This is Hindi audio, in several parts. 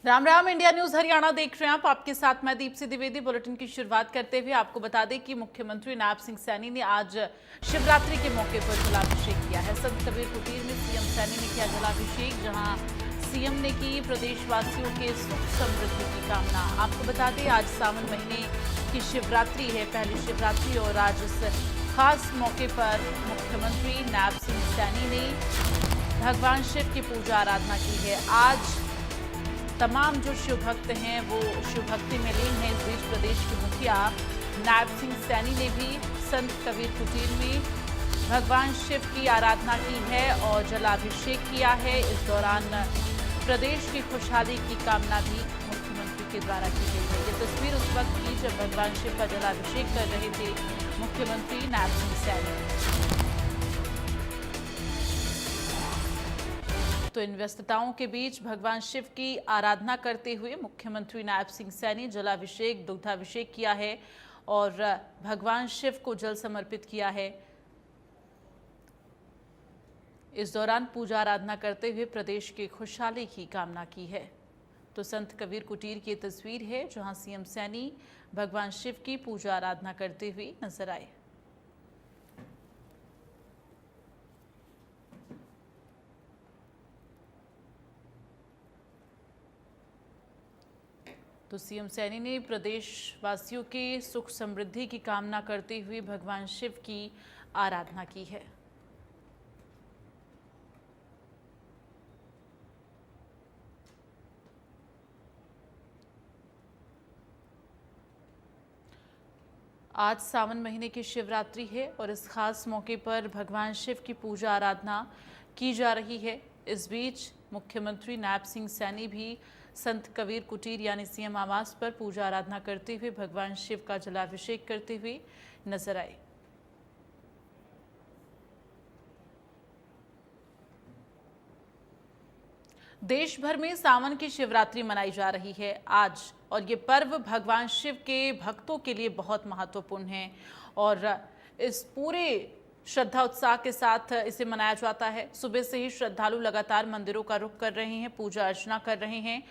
राम राम। इंडिया न्यूज हरियाणा देख रहे हैं आप। आपके साथ मैं दीप्ति द्विवेदी। बुलेटिन की शुरुआत करते हुए आपको बता दें कि मुख्यमंत्री नायब सिंह सैनी ने आज शिवरात्रि के मौके पर जलाभिषेक किया है। संत कबीर कुटीर में सीएम सैनी ने किया जलाभिषेक, जहां सीएम ने की प्रदेशवासियों के सुख समृद्धि की कामना। आपको बता दें आज सावन महीने की शिवरात्रि है, पहली शिवरात्रि, और आज इस खास मौके पर मुख्यमंत्री नायब सिंह सैनी ने भगवान शिव की पूजा आराधना की है। आज तमाम जो शिव भक्त हैं वो शिव भक्ति में लीन हैं। इस बीच प्रदेश के मुखिया नायब सिंह सैनी ने भी संत कबीर कुटीर में भगवान शिव की आराधना की है और जलाभिषेक किया है। इस दौरान प्रदेश की खुशहाली की कामना भी मुख्यमंत्री के द्वारा की गई है। ये तस्वीर उस वक्त की जब भगवान शिव का जलाभिषेक कर रहे थे मुख्यमंत्री नायब सिंह सैनी। तो इन व्यस्तताओं के बीच भगवान शिव की आराधना करते हुए मुख्यमंत्री नायब सिंह सैनी जलाभिषेक, दुग्धाभिषेक किया है और भगवान शिव को जल समर्पित किया है। इस दौरान पूजा आराधना करते हुए प्रदेश की खुशहाली की कामना की है। तो संत कबीर कुटीर की तस्वीर है जहां सीएम सैनी भगवान शिव की पूजा आराधना करते हुए नजर आए। तो सीएम सैनी ने प्रदेशवासियों के सुख समृद्धि की कामना करते हुए भगवान शिव की आराधना की है। आज सावन महीने की शिवरात्रि है और इस खास मौके पर भगवान शिव की पूजा आराधना की जा रही है। इस बीच मुख्यमंत्री नायब सिंह सैनी भी संत कबीर कुटीर यानी सीएम आवास पर पूजा आराधना करते हुए भगवान शिव का जलाभिषेक करते हुए नजर आए। देश भर में सावन की शिवरात्रि मनाई जा रही है आज, और ये पर्व भगवान शिव के भक्तों के लिए बहुत महत्वपूर्ण है और इस पूरे श्रद्धा उत्साह के साथ इसे मनाया जाता है। सुबह से ही श्रद्धालु लगातार मंदिरों का रुख कर रहे हैं, पूजा अर्चना कर रहे हैं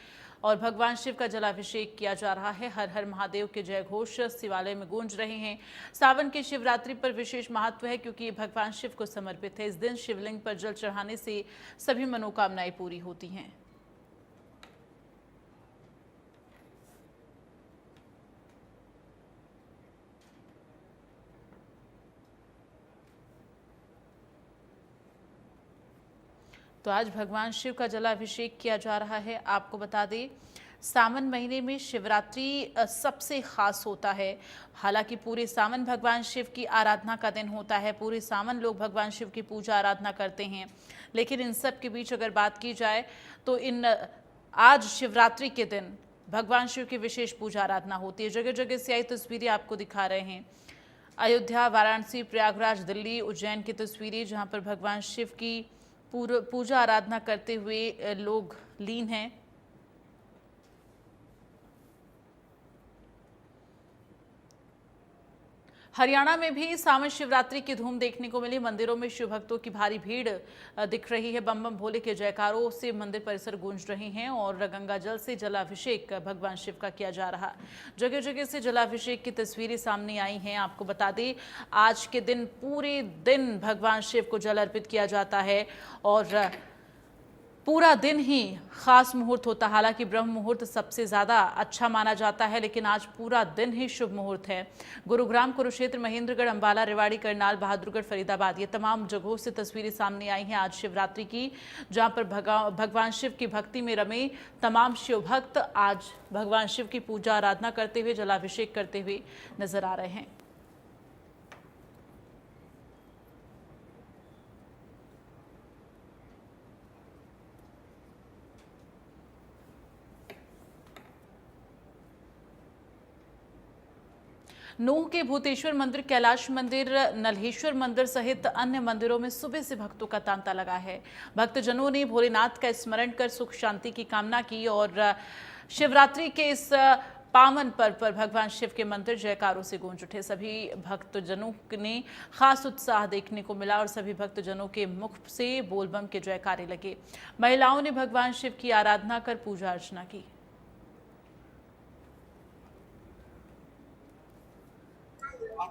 और भगवान शिव का जलाभिषेक किया जा रहा है। हर हर महादेव के जय घोष शिवालय में गूंज रहे हैं। सावन की शिवरात्रि पर विशेष महत्व है क्योंकि ये भगवान शिव को समर्पित है। इस दिन शिवलिंग पर जल चढ़ाने से सभी मनोकामनाएं पूरी होती हैं। तो आज भगवान शिव का जलाभिषेक किया जा रहा है। आपको बता दें सावन महीने में शिवरात्रि सबसे खास होता है। हालांकि पूरे सावन भगवान शिव की आराधना का दिन होता है, पूरे सावन लोग भगवान शिव की पूजा आराधना करते हैं, लेकिन इन सब के बीच अगर बात की जाए तो आज शिवरात्रि के दिन भगवान शिव की विशेष पूजा आराधना होती है। जगह जगह से आई तस्वीरें आपको दिखा रहे हैं। अयोध्या, वाराणसी, प्रयागराज, दिल्ली, उज्जैन की तस्वीरें जहाँ पर भगवान शिव की पूजा आराधना करते हुए लोग लीन हैं। हरियाणा में भी सावन शिवरात्रि की धूम देखने को मिली। मंदिरों में शिव भक्तों की भारी भीड़ दिख रही है। बम बम भोले के जयकारों से मंदिर परिसर गूंज रहे हैं और गंगा जल से जलाभिषेक भगवान शिव का किया जा रहा। जगह जगह से जलाभिषेक की तस्वीरें सामने आई हैं। आपको बता दें आज के दिन पूरे दिन भगवान शिव को जल अर्पित किया जाता है और पूरा दिन ही खास मुहूर्त होता है। हालांकि ब्रह्म मुहूर्त सबसे ज़्यादा अच्छा माना जाता है, लेकिन आज पूरा दिन ही शुभ मुहूर्त है। गुरुग्राम, कुरुक्षेत्र, महेंद्रगढ़, अंबाला, रेवाड़ी, करनाल, बहादुरगढ़, फरीदाबाद, ये तमाम जगहों से तस्वीरें सामने आई हैं आज शिवरात्रि की, जहां पर भगवान शिव की भक्ति में रमे तमाम शिव भक्त आज भगवान शिव की पूजा आराधना करते हुए, जलाभिषेक करते हुए नजर आ रहे हैं। नूह के भूतेश्वर मंदिर, कैलाश मंदिर, नल्हेश्वर मंदिर सहित अन्य मंदिरों में सुबह से भक्तों का तांता लगा है। भक्तजनों ने भोलेनाथ का स्मरण कर सुख शांति की कामना की और शिवरात्रि के इस पावन पर्व पर भगवान शिव के मंदिर जयकारों से गूंज उठे। सभी भक्तजनों ने खास उत्साह देखने को मिला और सभी भक्तजनों के मुख से बोलबम के जयकारे लगे। महिलाओं ने भगवान शिव की आराधना कर पूजा अर्चना की।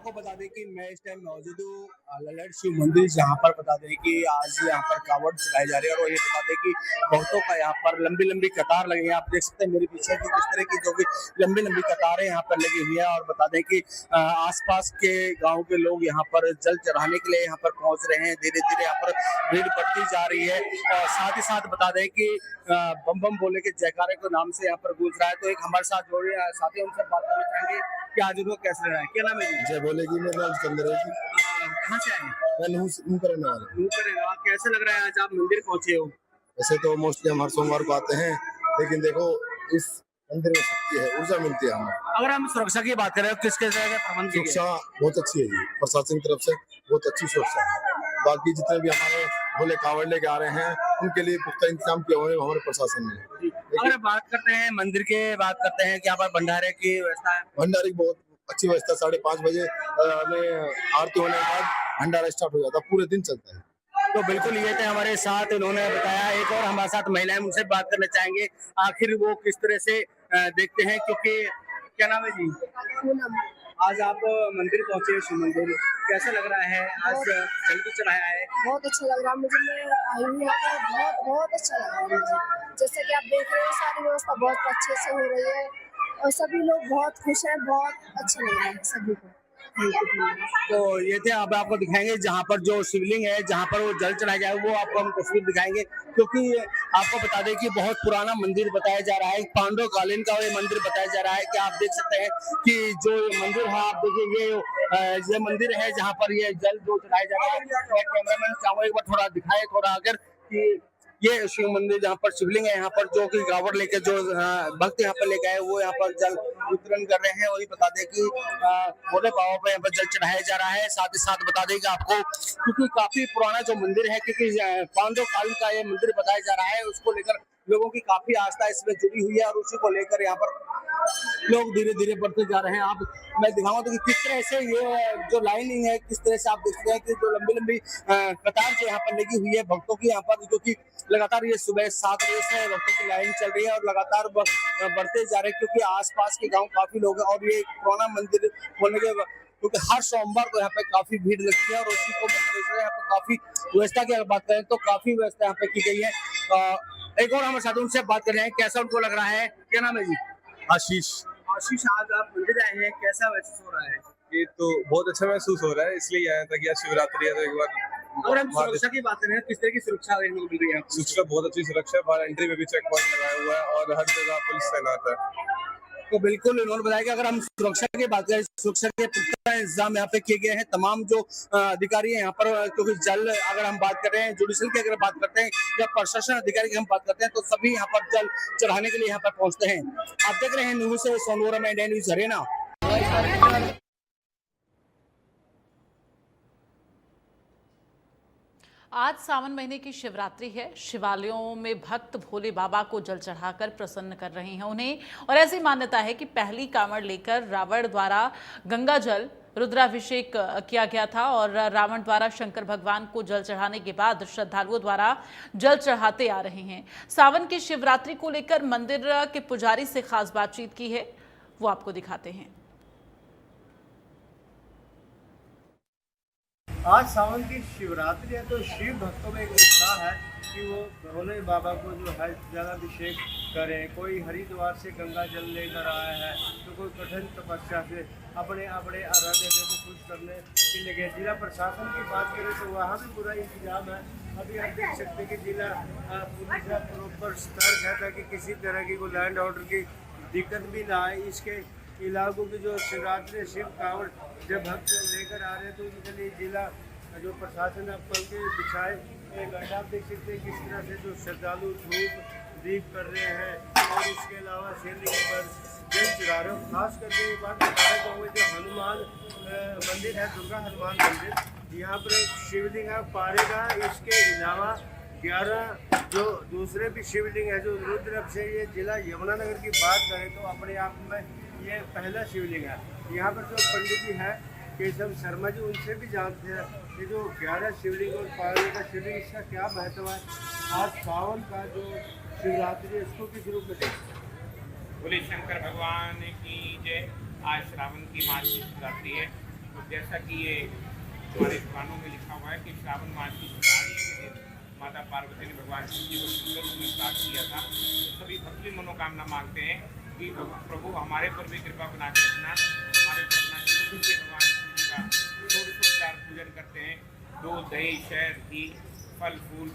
आपको बता दें कि मैं इस टाइम मौजूद हूँ ललड़ शिव मंदिर, जहाँ पर बता दें कि आज यहाँ पर कावड़ चढ़ाई जा रही है और ये बता दें कि बहुतों का यहाँ पर लंबी लंबी कतार लगी है। आप देख सकते हैं मेरे पीछे की किस तरह की जो भी लंबी लंबी कतारें यहाँ पर लगी हुई है और बता दें कि आसपास के गाँव के लोग यहाँ पर जल चढ़ाने के लिए यहाँ पर पहुंच रहे हैं। धीरे धीरे यहाँ पर भीड़ बढ़ती जा रही है और साथ ही साथ बता दें कि बम बम बोले के जयकारे के नाम से यहाँ पर गूंज रहा है। तो एक हमारे साथ जोड़े साथी उनसे बात करना चाहेंगे कि आज उनको कैसे रहा है। क्या नाम है जी? जय बोलेगी। मेरा नाम सिकंदर है जी। कहाँ से आए? मैं नूह का रहने वाला हूँ। कैसे लग रहा है आज आप मंदिर पहुंचे हो? वैसे तो मोस्टली हम हर सोमवार को आते हैं, लेकिन देखो इस मंदिर में शक्ति है, ऊर्जा मिलती है हमें। अगर हम सुरक्षा की बात करें किस किस तरह के प्रबंध किए? सुरक्षा बहुत अच्छी है जी, प्रशासन की तरफ से बहुत अच्छी सुरक्षा है। बाकी जितने भी हमारे भोले कांवड़ लेके आ रहे हैं उनके लिए पुख्ता इंतजाम किए हुए हमारे प्रशासन ने। अगर बात करते हैं मंदिर के, बात करते हैं कि यहाँ पर भंडारे की व्यवस्था है? भंडारे की बहुत अच्छी व्यवस्था। 5:30 बजे हमें आरती होने के बाद भंडारा स्टार्ट हो जाता है, पूरे दिन चलता है। तो बिल्कुल ये थे हमारे साथ, उन्होंने बताया। एक और हमारे साथ महिलाएं, उनसे बात करना चाहेंगे आखिर वो किस तरह से देखते हैं, क्योंकि क्या नाम है जी? आज आप मंदिर पहुंचे, शिव मंदिर, कैसा लग रहा है? आज जल भी चढ़ाया है। बहुत अच्छा लग रहा है मुझे। मैं आई हूँ यहाँ पर, बहुत अच्छा लग रहा है मुझे। जैसे कि आप देख रहे हो सारी व्यवस्था बहुत अच्छे से हो रही है और सभी लोग बहुत खुश हैं। बहुत अच्छा लग रहा है सभी को। तो ये थे, अब आपको दिखाएंगे जहाँ पर जो शिवलिंग है, जहाँ पर वो जल चढ़ाया जाए, वो आपको हम तस्वीर दिखाएंगे, क्योंकि आपको बता दें कि बहुत पुराना मंदिर बताया जा रहा है। पांडव कालीन का ये मंदिर बताया जा रहा है कि आप देख सकते हैं कि जो मंदिर है, आप देखिए ये मंदिर है जहाँ पर ये जल जो चढ़ाया जा रहा है। कैमरामैन चाहूंगा एक बार थोड़ा दिखाए, थोड़ा अगर कि ये शिव मंदिर जहाँ पर शिवलिंग है, यहाँ पर जो कि गावड़ लेके जो भक्त यहाँ पर लेके आए, वो यहाँ पर जल वितरण कर रहे हैं। वही बता दें कि भोले बाबा पे यहाँ पर जल चढ़ाया जा रहा है। साथ ही साथ बता दें कि आपको, क्योंकि काफी पुराना जो मंदिर है, क्योंकि पांडव काल का ये मंदिर बताया जा रहा है, उसको लेकर लोगों की काफी आस्था इसमें जुड़ी हुई है और उसी को लेकर यहाँ पर लोग धीरे धीरे बढ़ते जा रहे हैं। आप मैं दिखाऊंगा तो कि किस तरह से ये जो लाइनिंग है, किस तरह से आप देख रहे हैं कि जो लंबी लंबी कतार जो यहाँ पर लगी हुई है भक्तों की, यहाँ पर जो कि लगातार ये सुबह 7 बजे से भक्तों की लाइन चल रही है और लगातार बढ़ते जा रहे हैं, क्योंकि आसपास के गाँव काफी लोग हैं और ये एक पुराना मंदिर होने के, क्योंकि हर सोमवार को यहाँ पे काफी भीड़ लगती है और उसी को यहाँ पे काफी व्यवस्था की अगर बात करें तो काफी व्यवस्था यहाँ पे की गई है। एक और हमारे साथ उनसे बात कर रहे हैं, कैसा उनको लग रहा है। क्या नाम है जी? आशीष। आशीष, आज आप मंदिर आए हैं, कैसा महसूस हो रहा है? ये तो बहुत अच्छा महसूस हो रहा है, इसलिए आया था कि आज शिवरात्रि है तो एक बार। और हम सुरक्षा की बात करें, किस तरह की सुरक्षा मिल रही है? सुरक्षा बहुत अच्छी सुरक्षा है, बाहर एंट्री में भी चेक पॉइंट लगाया हुआ है और हर जगह पुलिस तैनात है। तो बिल्कुल उन्होंने बताया कि अगर हम सुरक्षा की बात करें, सुरक्षा के पुख्ता इंतजाम यहाँ पे किए गए हैं। तमाम जो अधिकारी हैं यहाँ पर, क्योंकि जल अगर हम बात कर रहे हैं, जुडिशल की अगर बात करते हैं या प्रशासन अधिकारी की हम बात करते हैं, तो सभी यहाँ पर जल चढ़ाने के लिए यहाँ पर पहुंचते हैं। आप देख रहे हैं न्यूज से सोनू में इंडिया न्यूज हरियाणा। आज सावन महीने की शिवरात्रि है। शिवालयों में भक्त भोले बाबा को जल चढ़ाकर प्रसन्न कर रहे हैं उन्हें, और ऐसी मान्यता है कि पहली कांवड़ लेकर रावण द्वारा गंगा जल रुद्राभिषेक किया गया था और रावण द्वारा शंकर भगवान को जल चढ़ाने के बाद श्रद्धालुओं द्वारा जल चढ़ाते आ रहे हैं। सावन की शिवरात्रि को लेकर मंदिर के पुजारी से खास बातचीत की है, वो आपको दिखाते हैं। आज सावन की शिवरात्रि है तो शिव भक्तों में एक उत्साह है कि वो भोले बाबा को जो है जलाभिषेक करें। कोई हरिद्वार से गंगा जल लेकर आया है तो कोई कठिन तपस्या से अपने अपने आराध्य देव को खुश करने के लिए गए। जिला प्रशासन की बात करें तो वहाँ भी पूरा इंतजाम है। अभी आप देख सकते हैं कि जिला पुलिस का प्रॉपर सतर्क है ताकि किसी तरह की कोई लैंड ऑर्डर की दिक्कत भी ना आए। इसके इलाकों की जो शिवरात्रि शिव कांवड़ जब भक्त लेकर आ रहे हैं तो उनके लिए जिला जो प्रशासन है पल के बिछाए आप देख सकते हैं किस तरह से जो श्रद्धालु धूप दीप कर रहे हैं और इसके अलावा शिवलिंग पर जल चढ़ा रहे हैं। खास करके ये बात बताना चाहूँगा, जो हनुमान मंदिर है, दुर्गा हनुमान मंदिर, यहाँ पर एक शिवलिंग है पारे का। इसके अलावा 11 जो दूसरे भी शिवलिंग है जो रुद्र से, ये जिला यमुनानगर की बात करें तो अपने आप में ये पहला शिवलिंग है। यहाँ पर जो पंडित जी हैं केशव शर्मा जी, उनसे भी जानते हैं ये जो 11 शिवलिंग और पारे का शिवलिंग, इसका क्या महत्व है। आज सावन का जो शिवरात्रि है इसको किस रूप में देखते हैं? बोले शंकर भगवान की जय। आज श्रावण की मास की शिवरात्रि है तो जैसा कि ये हमारे पुराणों में लिखा हुआ है कि श्रावण मास की शुरुआत के दिन माता पार्वती ने भगवान शिव जी को सुंदर रूप में प्राप्त किया था। तो सभी भक्त भी मनोकामना मांगते हैं कि प्रभु हमारे पर भी कृपा बना के रखना, हमारे पर अपना शिव जी भगवान शिव जी का षोडशोपचार पूजन करते हैं। दूध, दही, शहद, घी, फल फूल,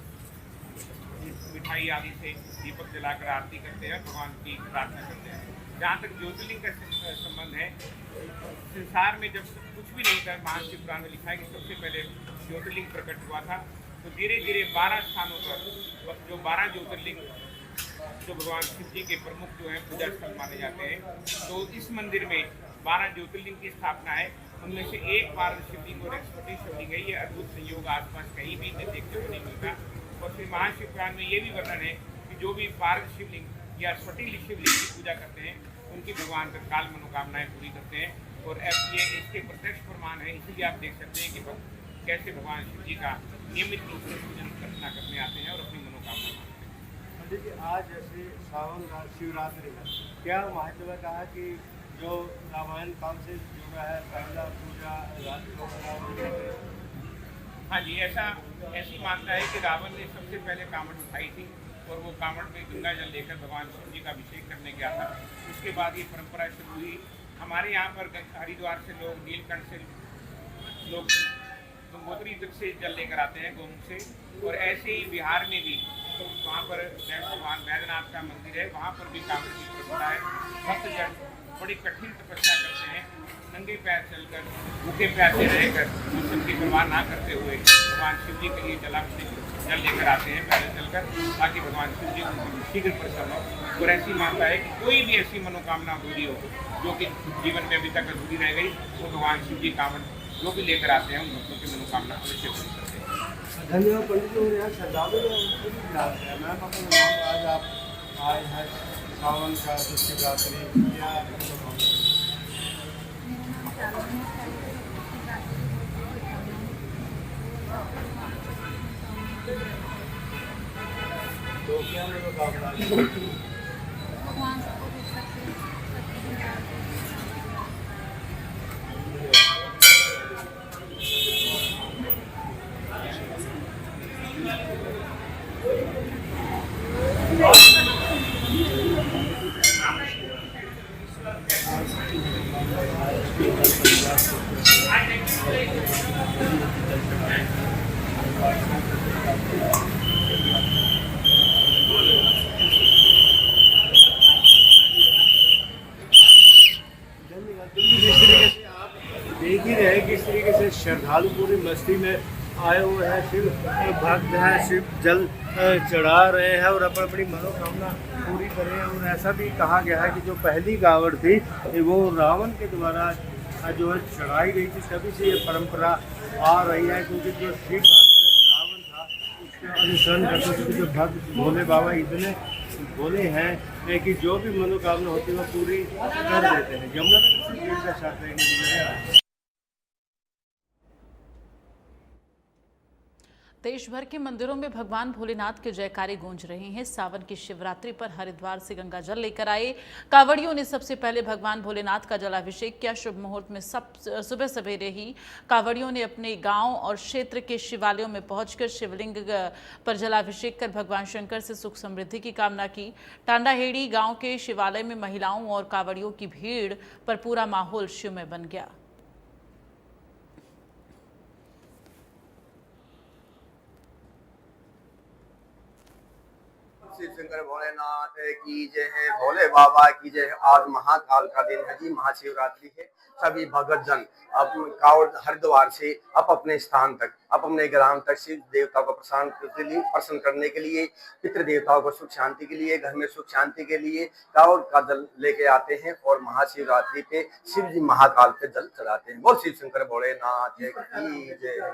मिठाई आदि से दीपक जलाकर आरती करते हैं, भगवान की प्रार्थना करते हैं। जहाँ तक ज्योतिर्लिंग का संबंध है, संसार में जब कुछ भी नहीं था, महाशिव पुराण में लिखा है कि सबसे पहले ज्योतिर्लिंग प्रकट हुआ था। तो धीरे धीरे 12 स्थानों पर जो 12 ज्योतिर्लिंग जो भगवान शिव जी के प्रमुख जो हैं पूजा स्थल माने जाते हैं, तो इस मंदिर में 12 ज्योतिर्लिंग की स्थापना है। उनमें से एक पार्वती शिवलिंग और एक छोटी शिवलिंग है। ये अद्भुत संयोग आसपास कहीं भी देखने को नहीं मिलता। और फिर महाशिव पुराण में ये भी वर्णन है कि जो भी पार्वती शिवलिंग या छोटी शिवलिंग की पूजा करते हैं, उनकी भगवान तत्काल मनोकामनाएं पूरी करते हैं। और ये इसके प्रत्यक्ष प्रमाण है। इसीलिए आप देख सकते हैं कि कैसे भगवान शिव जी का नियमित रूप से पूजन अर्चना करने आते हैं और अपनी मनोकामना मांगते हैं। देखिए, आज जैसे सावन शिवरात्रि है, क्या महत्व कहा कि जो रामायण काल से जुड़ा है, पहला पूजा रात्रि को? हाँ जी, ऐसी मानता है कि रावण ने सबसे पहले कांवड़ उठाई थी और वो कांवड़ में गंगा जल लेकर भगवान शिव जी का अभिषेक करने गया था। उसके बाद ये परंपरा शुरू हुई। हमारे यहाँ पर हरिद्वार से लोग, नीलकंठ से लोग गंगोत्री तक से जल लेकर आते हैं गोमुख से। और ऐसे ही बिहार में भी तो वहाँ पर भगवान वैद्यनाथ का मंदिर है, वहाँ पर भी कांवड़ की परंपरा है। भक्तजन बड़ी कठिन तपस्या करते हैं, नंगे पैर चलकर, भूखे प्यासे रहकर, मौसम की परवाह ना करते हुए भगवान शिव जी के लिए जल लेकर आते हैं पैदल चलकर, ताकि भगवान शिव जी उनको शीघ्र प्रसन्न हो। और ऐसी मानता है कि कोई भी ऐसी मनोकामना पूरी हो जो कि जीवन में अभी तक अधूरी रह गई, तो भगवान शिव जी कांवड़ जो भी लेकर आते हैं उन भक्तों की मनोकामना अवश्य पूरी करते हैं। धन्यवाद पंडित जी। यहाँ श्रद्धालु मैम, अपना नाम, आज आप आए हैं सावन का जो शिवरात्रि, क्या तो क्या मनोकामना? भगवान सबको देख सकते हैं। जिस तरीके से आप देख ही रहे किस तरीके से श्रद्धालु पूरी मस्ती में आए हुए हैं, शिव भक्त हैं, शिव जल चढ़ा रहे हैं और अपनी मनोकामना पूरी कर रहे हैं। और ऐसा भी कहा गया है कि जो पहली कांवड़ थी वो रावण के द्वारा जो है चढ़ाई गई थी, तभी से ये परंपरा आ रही है। क्योंकि जो शिव भक्त रावण था उसका अनुसरण करते थे। जो भक्त भोले बाबा इतने भोले हैं कि जो भी मनोकामना होती है वो पूरी कर देते हैं। यमुना नगर का साथ रहेंगे। देश भर के मंदिरों में भगवान भोलेनाथ के जयकारे गूंज रहे हैं। सावन की शिवरात्रि पर हरिद्वार से गंगा जल लेकर आए कांवड़ियों ने सबसे पहले भगवान भोलेनाथ का जलाभिषेक किया। शुभ मुहूर्त में सुबह सवेरे ही कांवड़ियों ने अपने गांव और क्षेत्र के शिवालयों में पहुंचकर शिवलिंग पर जलाभिषेक कर भगवान शंकर से सुख समृद्धि की कामना की। टांडाहेड़ी गांव के शिवालय में महिलाओं और कांवड़ियों की भीड़ पर पूरा माहौल शिवमय बन गया। शिव शंकर भोलेनाथ की जय है, भोले बाबा की जय। आज महाकाल का दिन है जी, महाशिवरात्रि है। सभी भगत जन कांवड़ हरिद्वार से अपने स्थान तक, अपने ग्राम तक शिव देवता को प्रसन्न करने के लिए, पितृ देवताओं को सुख शांति के लिए, घर में सुख शांति के लिए कांवड़ का जल लेके आते हैं और महाशिवरात्रि पे शिव जी महाकाल पे जल चढ़ाते हैं। बोल शिव शंकर भोलेनाथ की जय।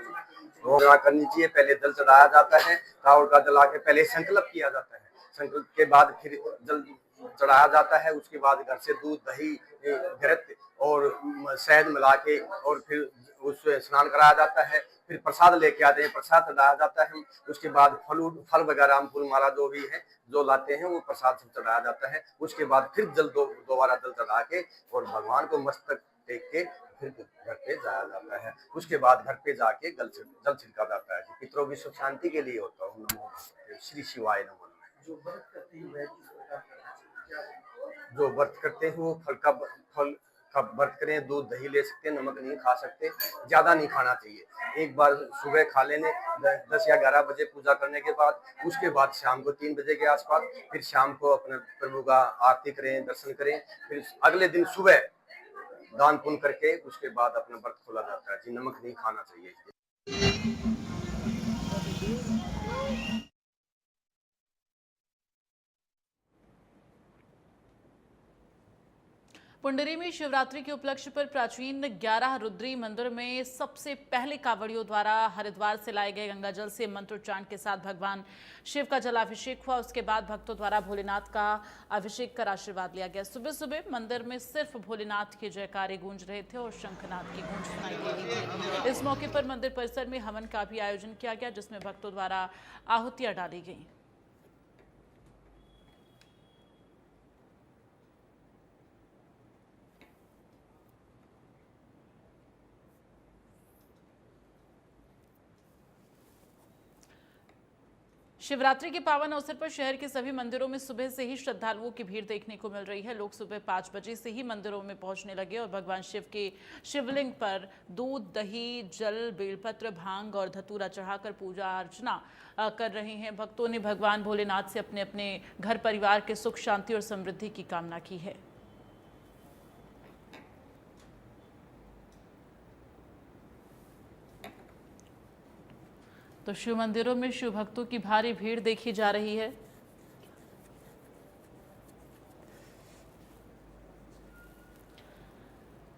घोषणा करनी चाहिए, पहले जल चढ़ाया जाता है, कांवड़ का जल आके पहले संकल्प किया जाता है, संकल्प के बाद फिर जल चढ़ाया जाता है। उसके बाद घर से दूध, दही, घृत और शहद मिला के और फिर उससे स्नान कराया जाता है। फिर प्रसाद लेके आते हैं, प्रसाद चढ़ाया जाता है। उसके बाद फल वगैरह, फूल माला जो भी है जो लाते हैं वो प्रसाद सब चढ़ाया जाता है। उसके बाद फिर दोबारा जल चढ़ा के और भगवान को मस्तक टेक के फिर घर पे जाया जाता है। उसके बाद घर पे जाके जल छिड़का जाता है। पितरों की सुख शांति के लिए होता है। नमो भगवते श्री शिवाय नमः। जो व्रत करते हैं वो फल का व्रत करें, दूध दही ले सकते हैं, नमक नहीं खा सकते, ज्यादा नहीं खाना चाहिए। एक बार सुबह खा लेने 10 या 11 बजे पूजा करने के बाद, उसके बाद शाम को 3 बजे के आसपास फिर शाम को अपने प्रभु का आरती करें, दर्शन करें। फिर अगले दिन सुबह दान पुण्य करके उसके बाद अपना व्रत खोला जाता है। जी, नमक नहीं खाना चाहिए। पुंडरी में शिवरात्रि के उपलक्ष्य पर प्राचीन 11 रुद्री मंदिर में सबसे पहले कांवड़ियों द्वारा हरिद्वार से लाए गए गंगाजल से मंत्रोच्चारण के साथ भगवान शिव का जलाभिषेक हुआ। उसके बाद भक्तों द्वारा भोलेनाथ का अभिषेक कर आशीर्वाद लिया गया। सुबह सुबह मंदिर में सिर्फ भोलेनाथ के जयकारे गूंज रहे थे और शंखनाद की गूंज सुनाई दे रही थी। इस मौके पर मंदिर परिसर में हवन का भी आयोजन किया गया, जिसमें भक्तों द्वारा आहुतियां डाली गई। शिवरात्रि के पावन अवसर पर शहर के सभी मंदिरों में सुबह से ही श्रद्धालुओं की भीड़ देखने को मिल रही है। लोग सुबह 5 बजे से ही मंदिरों में पहुंचने लगे और भगवान शिव के शिवलिंग पर दूध, दही, जल, बेलपत्र, भांग और धतूरा चढ़ाकर पूजा अर्चना कर रहे हैं। भक्तों ने भगवान भोलेनाथ से अपने अपने घर परिवार के सुख, शांति और समृद्धि की कामना की है। तो शिव मंदिरों में शिव भक्तों की भारी भीड़ देखी जा रही है।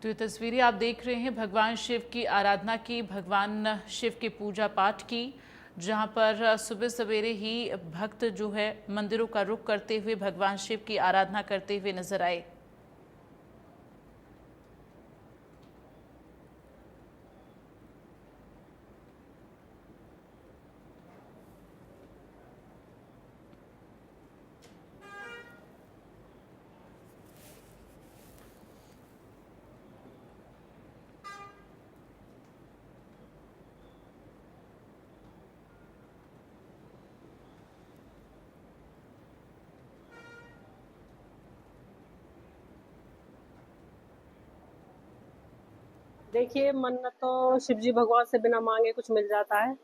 तो ये तस्वीरें आप देख रहे हैं भगवान शिव की आराधना की, भगवान शिव की पूजा पाठ की, जहां पर सुबह सवेरे ही भक्त जो है मंदिरों का रुख करते हुए भगवान शिव की आराधना करते हुए नजर आए। देखिए, मन्नत तो शिव जी भगवान से बिना मांगे कुछ मिल जाता है।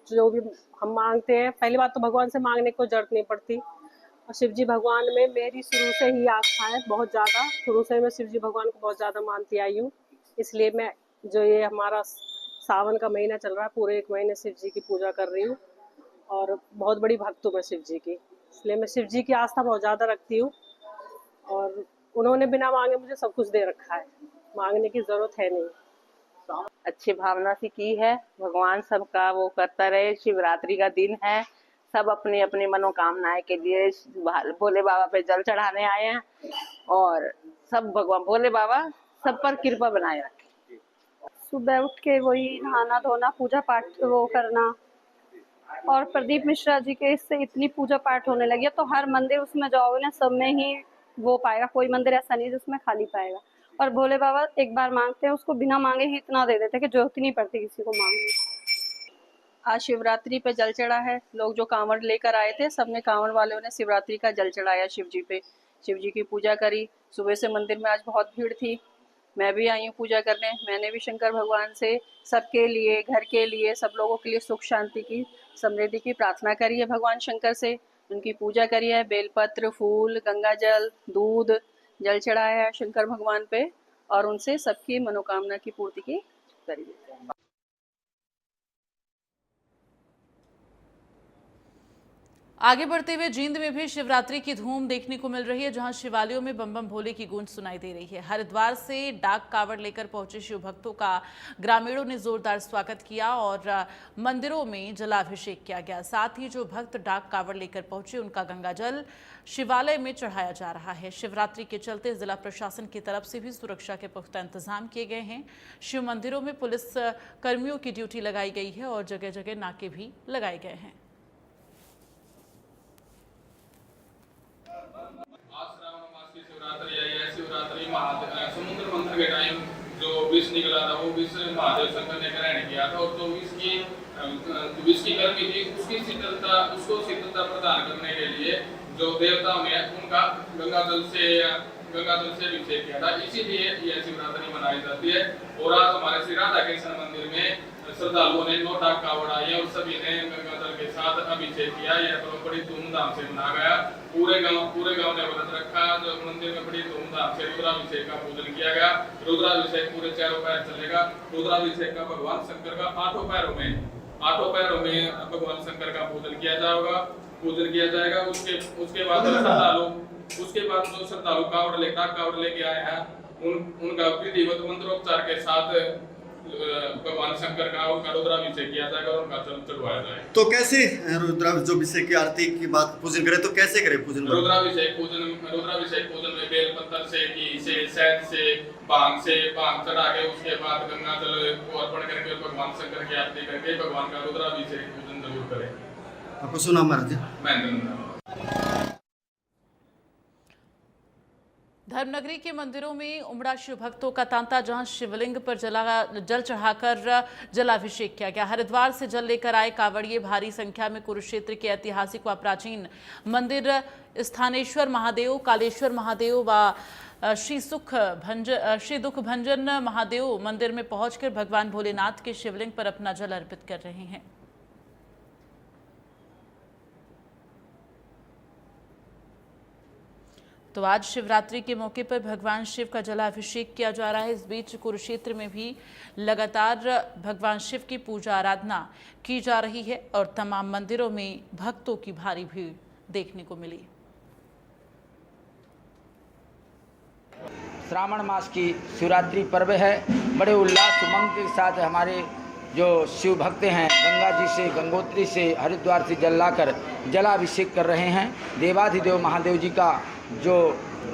जो भी हम मांगते हैं, पहली बात तो भगवान से मांगने को जरूरत नहीं पड़ती। और शिव जी भगवान में मेरी शुरू से ही आस्था है, बहुत ज़्यादा। शुरू से मैं शिव जी भगवान को बहुत ज़्यादा मानती आई हूँ। इसलिए मैं जो ये हमारा सावन का महीना चल रहा है, पूरे 1 महीने शिव जी की पूजा कर रही हूँ और बहुत बड़ी भक्त हूँ मैं शिव जी की। इसलिए मैं शिव जी की आस्था बहुत ज़्यादा रखती हूँ और उन्होंने बिना मांगे मुझे सब कुछ दे रखा है, मांगने की ज़रूरत है नहीं। अच्छी भावना से की है। भगवान सबका वो करता रहे। शिवरात्रि का दिन है, सब अपनी अपनी मनोकामनाएं के लिए भोले बाबा पे जल चढ़ाने आए हैं और सब भगवान भोले बाबा सब पर कृपा बनाए रखे। सुबह उठ के वही नहाना धोना, पूजा पाठ वो करना, और प्रदीप मिश्रा जी के इससे इतनी पूजा पाठ होने लगी है, तो हर मंदिर उसमें जाओगे ना, सब में ही वो पाएगा। कोई मंदिर ऐसा नहीं जिसमें खाली पाएगा। और भोले बाबा एक बार मांगते हैं, उसको बिना मांगे ही इतना दे देते हैं कि जरूरत ही नहीं पड़ती किसी को मांगने। आज शिवरात्रि पे जल चढ़ा है। लोग जो कांवड़ लेकर आए थे, सबने कांवड़ वालों ने शिवरात्रि का जल चढ़ाया शिव जी पे, शिव जी की पूजा करी। सुबह से मंदिर में आज बहुत भीड़ थी। मैं भी आई हूँ पूजा करने। मैंने भी शंकर भगवान से सबके लिए, घर के लिए, सब लोगों के लिए सुख शांति की, समृद्धि की प्रार्थना करी है। भगवान शंकर से उनकी पूजा करी है। बेलपत्र, फूल, गंगा जल, दूध, जल चढ़ाया है शंकर भगवान पे और उनसे सबकी मनोकामना की पूर्ति की करी है। आगे बढ़ते हुए जींद में भी शिवरात्रि की धूम देखने को मिल रही है, जहां शिवालयों में बम बम भोले की गूंज सुनाई दे रही है। हरिद्वार से डाक कावड़ लेकर पहुंचे शिव भक्तों का ग्रामीणों ने जोरदार स्वागत किया और मंदिरों में जलाभिषेक किया गया। साथ ही जो भक्त डाक कावड़ लेकर पहुंचे, उनका गंगाजल शिवालय में चढ़ाया जा रहा है। शिवरात्रि के चलते जिला प्रशासन की तरफ से भी सुरक्षा के पुख्ता इंतजाम किए गए हैं। शिव मंदिरों में पुलिस कर्मियों की ड्यूटी लगाई गई है और जगह जगह नाके भी लगाए गए हैं। शिवरात्रि समुद्र मंथन के टाइम जो विष निकला था, वो विष महादेव शंकर ने ग्रहण किया था और जो विष की गर्मी थी उसको शीतलता प्रदान करने के लिए जो देवताओं ने उनका गंगा जल से अभिषेक किया था, इसीलिए यह शिवरात्रि मनाई जाती है। और आज हमारे श्री राधा कृष्ण मंदिर में श्रद्धालुओं ने 9 डाक कावड़ आई और सभी ने गंगा जल के साथ अभिषेक किया। यह पर्व बड़ी धूमधाम से मनाया गया। पूरे गांव ने व्रत रखा। जो मंदिर में बड़ी धूमधाम से रुद्राभिषेक का पूजन किया गया। रुद्राभिषेक पूरे 4 पैर चलेगा। रुद्राभिषेक का भगवान शंकर का 8 पैरों में भगवान शंकर का पूजन किया जाएगा। उसके बाद जो श्रद्धालु कावड़ लेके आए हैं उनका विधिवत मंत्रोच्चार के साथ भगवान शंकर का उनका रुद्राभिषेक किया जाएगा और उनका जल चढ़वाया जाएगा। तो कैसे रुद्राभिषेक की आरती की बात पूजन करें तो कैसे करें पूजन? रुद्राभिषेक पूजन में बेल पत्तर से, घी से, शहद से, भांग चढ़ा के उसके बाद गंगा जल को अर्पण करके भगवान शंकर की आरती करके भगवान का रुद्राभिषेक पूजन जरूर करें। आपको सुना महाराज? महेंद्र। धर्मनगरी के मंदिरों में उमड़ा शिव भक्तों का तांता, जहां शिवलिंग पर जल चढ़ाकर जलाभिषेक किया गया। हरिद्वार से जल लेकर आए कांवड़िए भारी संख्या में कुरुक्षेत्र के ऐतिहासिक व प्राचीन मंदिर स्थानेश्वर महादेव, कालेश्वर महादेव व श्री दुख भंजन महादेव मंदिर में पहुंचकर भगवान भोलेनाथ के शिवलिंग पर अपना जल अर्पित कर रहे हैं। तो आज शिवरात्रि के मौके पर भगवान शिव का जलाभिषेक किया जा रहा है। इस बीच कुरुक्षेत्र में भी लगातार भगवान शिव की पूजा आराधना की जा रही है और तमाम मंदिरों में भक्तों की भारी भीड़ देखने को मिली। श्रावण मास की शिवरात्रि पर्व है। बड़े उल्लास उमंग के साथ हमारे जो शिव भक्त हैं गंगा जी से, गंगोत्री से, हरिद्वार से जल लाकर जलाभिषेक कर रहे हैं। देवाधिदेव महादेव जी का जो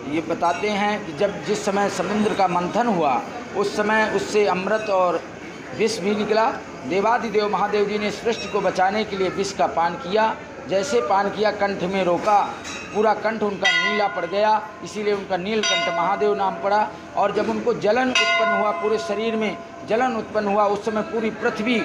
ये बताते हैं कि जिस समय समुद्र का मंथन हुआ उस समय उससे अमृत और विष भी निकला। देवाधिदेव महादेव जी ने सृष्टि को बचाने के लिए विष का पान किया। जैसे पान किया, कंठ में रोका, पूरा कंठ उनका नीला पड़ गया, इसीलिए उनका नीलकंठ महादेव नाम पड़ा। और जब उनको जलन उत्पन्न हुआ, पूरे शरीर में जलन उत्पन्न हुआ, उस समय पूरी पृथ्वी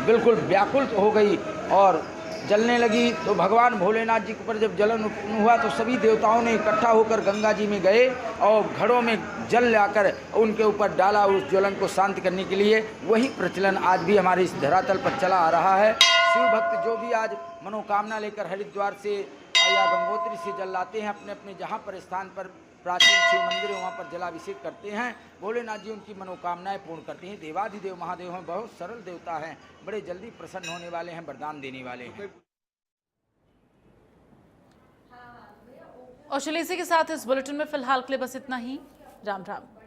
बिल्कुल व्याकुल हो गई और जलने लगी। तो भगवान भोलेनाथ जी के ऊपर जब जलन उत्पन्न हुआ तो सभी देवताओं ने इकट्ठा होकर गंगा जी में गए और घड़ों में जल लाकर उनके ऊपर डाला उस ज्वलन को शांत करने के लिए। वही प्रचलन आज भी हमारे इस धरातल पर चला आ रहा है। शिव भक्त जो भी आज मनोकामना लेकर हरिद्वार से या गंगोत्री से जल लाते हैं, अपने अपने जहाँ पर स्थान पर प्राचीन शिव मंदिर है वहाँ पर जलाभिषेक करते हैं। भोलेनाथ जी उनकी मनोकामनाएं पूर्ण करते हैं। देवाधिदेव महादेव हैं, बहुत सरल देवता हैं, बड़े जल्दी प्रसन्न होने वाले हैं, वरदान देने वाले हैं। और चलिए इसी के साथ इस बुलेटिन में फिलहाल के लिए बस इतना ही। राम राम।